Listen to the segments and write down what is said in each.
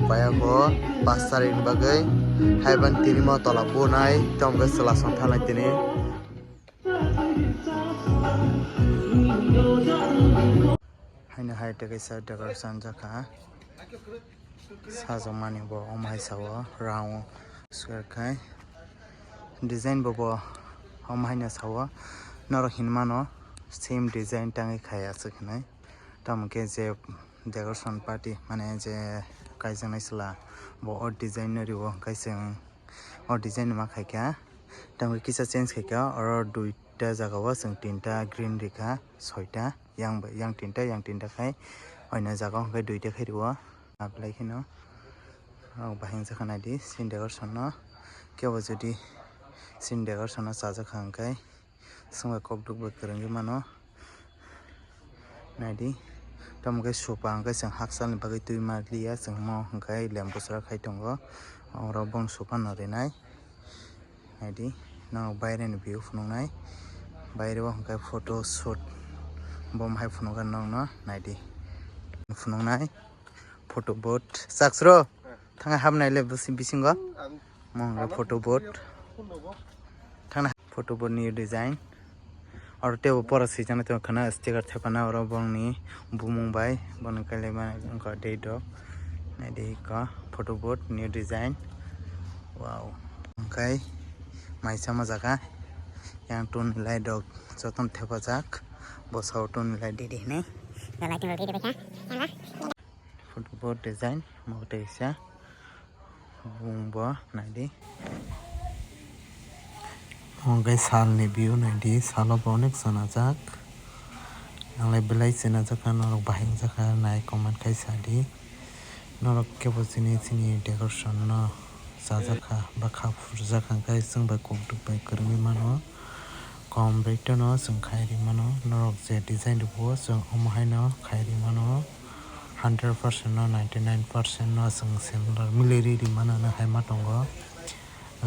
bayako 5 tarik ni bagai haiban tini mo tola bunai tomga selason thanai tini haina hai tekaisa decoration jaka sajokmani bo omhai sawo round square khai design bo omhai na sawo norok hinmano same design tangi khai asukhnai tamke je decoration party mane je kaijanai sila bo design riwo kaisang design ma khaika tamke kisa change khaika oro duita jagao sing tinta green rika soita yang tinta khai oina jagao khai duita khai riwo aplai khino bahing jakhana di sin decoration no kebo jodi sin decoration no sajak hangkai sungba kopduk bo kwrwngwi mano naidi tamke sopa hangkai sing haksal ni bagui tuima liya singmo hangkai lembu sra khai tongo oro bong sopa no rinai naidi no baire ni view phunuknai baire o hangkai photo shoot bom hai phunukgan no naidi phunuknai photo boat saksro thanga hamnai le bisingo monga photo boat thana photo boat ni design और table पर season तो खाना sticker थेपाना और बंगनी बुमुंग bye बन कलेमा उनका डेट नेडी का फोटो बोट न्यू डिजाइन वाओ ओंकाय माइसा मजाका yang tun nilai dok joton thepajak bosau tun nilai didi ne lighting didi beka foto boat design mote isa bumbo nadi Hongkai sal ni view nadi salo bonek sanajak nalai belai sanajak norok bahing jaka nai comment kai sadi norok kebo sini decoration no sajaka bakha furjaka kai sungba kokduk bai kwrwngwi mano kom breakta no sung khairi mano norok je design bo sung omhai no khairi mano 100% no 99% no sung similar mileri ri mano na haima tongo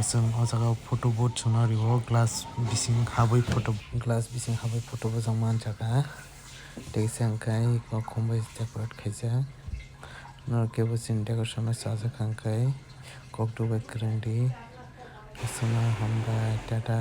sung o jaga photo boat chuna riwo glass bising haboi photo bo jang man jaka teisang kai ko khombai decorate khaija nor kebo sin decoration no sajak hangkai kokduk bai kwrwngdi suna hamba tata